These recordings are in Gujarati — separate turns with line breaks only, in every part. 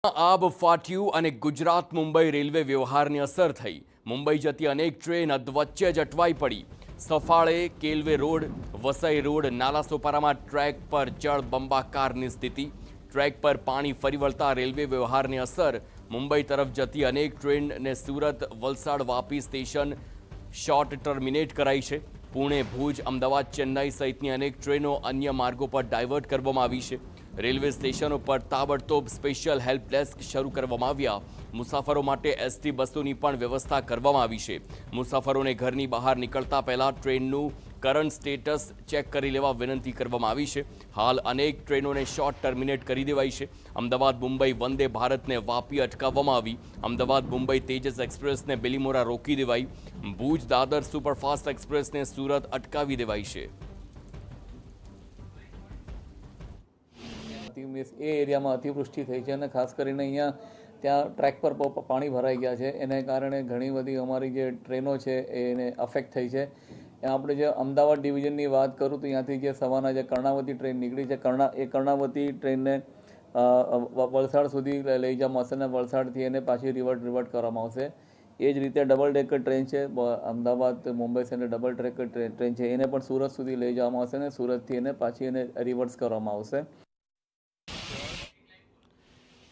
આબ ફાટ્યું અને ગુજરાત મુંબઈ રેલવે વ્યવહારની અસર થઈ। મુંબઈ જતી અનેક ટ્રેન અધવચ્ચે જ અટવાઈ પડી। સફાળે, કેલવે રોડ, વસઈ રોડ, નાલાસોપારામાં ટ્રેક પર જળબંબાકારની સ્થિતિ। ટ્રેક પર પાણી ફરી વળતા રેલવે વ્યવહારની અસર। મુંબઈ તરફ જતી અનેક ટ્રેનને Surat, Valsad, Vapi station short terminate કરાઈ છે। પુણે, ભુજ, અમદાવાદ, ચેન્નાઈ સહિતની અનેક ટ્રેનો અન્ય માર્ગો પર ડાયવર્ટ કરવામાં આવી છે। રેલવે સ્ટેશનો પર તાબડતોબ સ્પેશિયલ હેલ્પ ડેસ્ક શરૂ કરવામાં આવ્યા। મુસાફરો માટે એસટી બસોની પણ વ્યવસ્થા કરવામાં આવી છે। મુસાફરોને ઘરની બહાર નીકળતા પહેલા ટ્રેનનું કરંટ સ્ટેટસ ચેક કરી લેવા વિનંતી કરવામાં આવી છે। હાલ અનેક ટ્રેનોને શોર્ટ ટર્મિનેટ કરી દેવાઈ છે। અમદાવાદ મુંબઈ વંદે ભારતને વાપી અટકાવવામાં આવી। અમદાવાદ મુંબઈ તેજસ એક્સપ્રેસને બિલીમોરા રોકી દેવાઈ। ભુજ દાદર સુપરફાસ્ટ એક્સપ્રેસને સુરત અટકાવી દેવાઈ છે।
એ એરિયામાં અતિવૃષ્ટિ થઈ છે અને ખાસ કરીને અહીંયા ત્યાં ટ્રેક પર પાણી ભરાઈ ગયા છે। એને કારણે ઘણી બધી અમારી જે ટ્રેનો છે એને અફેક્ટ થઈ છે। આપણે જે અમદાવાદ ડિવિઝનની વાત કરું તો ત્યાંથી જે સવારના જે કર્ણાવતી ટ્રેન નીકળી છે એ કર્ણાવતી ટ્રેનને વલસાડ સુધી લઈ જવામાં આવશે અને વલસાડથી એને પાછી રિવર્ટ કરવામાં આવશે। એ જ રીતે ડબલ ડેકર ટ્રેન છે અમદાવાદ મુંબઈ સાથે ડબલ ડેકર ટ્રેન છે એને પણ સુરત સુધી લઈ જવામાં આવશે અને સુરતથી એને પાછી એને રિવર્સ કરવામાં આવશે।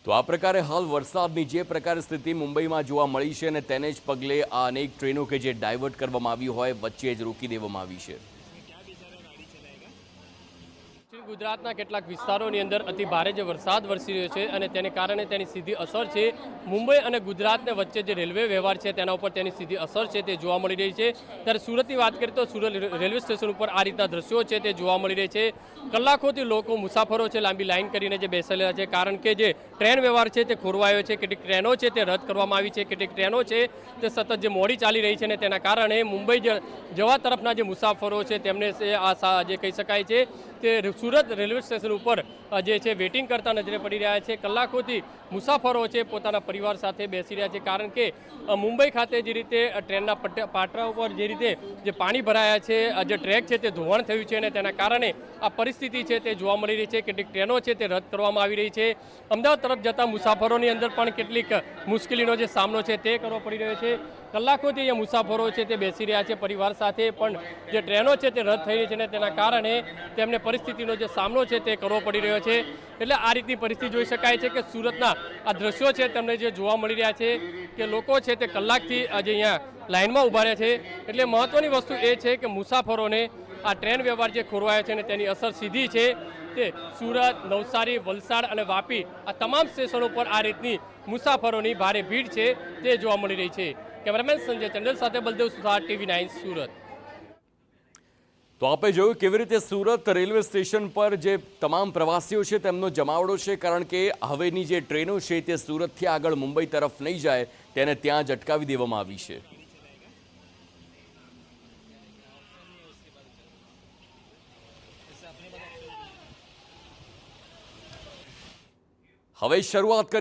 તો આ પ્રકારે હાલ વરસાદની જે પ્રકારે સ્થિતિ મુંબઈમાં જોવા મળી છે અને તેને જ પગલે આ અનેક ટ્રેનો કે જે ડાયવર્ટ કરવામાં આવી હોય વચ્ચે જ રોકી દેવામાં આવી છે।
ગુજરાતના કેટલાક વિસ્તારોની અંદર અતિ ભારે જે વરસાદ વરસી રહ્યો છે અને તેને કારણે તેની સીધી અસર છે મુંબઈ અને ગુજરાતને વચ્ચે જે રેલવે વ્યવહાર છે તેના ઉપર તેની સીધી અસર છે તે જોવા મળી રહી છે। ત્યારે સુરતની વાત કરીએ તો સુરત રેલવે સ્ટેશન ઉપર આ રીતના દ્રશ્યો છે તે જોવા મળી રહી છે। કલાકોથી લોકો મુસાફરો છે લાંબી લાઈન કરીને જે બેસેલા છે કારણ કે જે ટ્રેન વ્યવહાર છે તે ખોરવાયો છે। કેટલીક ટ્રેનો છે તે રદ કરવામાં આવી છે, કેટલીક ટ્રેનો છે તે સતત જે મોડી ચાલી રહી છે અને તેના કારણે મુંબઈ જવા તરફના જે મુસાફરો છે તેમને આ જે કહી શકાય છે તે સુરત રેલવે સ્ટેશન ઉપર જે છે વેઇટિંગ કરતા નજરે પડી રહ્યા છે। કલાકોથી મુસાફરો છે પોતાના પરિવાર સાથે બેસી રહ્યા છે કારણ કે મુંબઈ ખાતે જે રીતે ટ્રેનના પાટા ઉપર જે રીતે જે પાણી ભરાયા છે, જે ટ્રેક છે તે ધોવાણ થયું છે અને તેના કારણે આ પરિસ્થિતિ છે તે જોવા મળી રહી છે। કેટલીક ટ્રેનો છે તે રદ કરવામાં આવી રહી છે। અમદાવાદ તરફ જતા મુસાફરોની અંદર પણ કેટલીક મુશ્કેલીનો જે સામનો છે તે કરવો પડી રહ્યો છે। કલાકોથી અહીંયા મુસાફરો છે તે બેસી રહ્યા છે પરિવાર સાથે, પણ જે ટ્રેનો છે તે રદ થઈ રહી છે અને તેના કારણે તેમને પરિસ્થિતિનો જે સામનો છે તે કરવો પડી રહ્યો છે। એટલે આ રીતની પરિસ્થિતિ જોઈ શકાય છે કે સુરતના આ દ્રશ્યો છે તમને જે જોવા મળી રહ્યા છે કે લોકો છે તે કલાકથી આજે અહીંયા લાઇનમાં ઊભા રહ્યા છે। એટલે મહત્વની વસ્તુ એ છે કે મુસાફરોને આ ટ્રેન વ્યવહાર જે ખોરવાયો છે અને તેની અસર સીધી છે તે સુરત, નવસારી, વલસાડ અને વાપી આ તમામ સ્ટેશનો પર આ રીતની મુસાફરોની ભારે ભીડ છે તે જોવા મળી રહી છે। કેમેરામેન સંજય ચંડલ સાથે બલદેવ સુથાર, TV9 સુરત।
તો આપણે જોયું કેવી રીતે સુરત રેલવે સ્ટેશન પર જે તમામ પ્રવાસીઓ છે તેમનો જમાવડો છે કારણ કે હવેની જે ટ્રેનો છે તે સુરતથી આગળ મુંબઈ તરફ નહીં જાય તેને ત્યાં જ અટકાવી દેવામાં આવી છે। હવે શરૂઆત કરી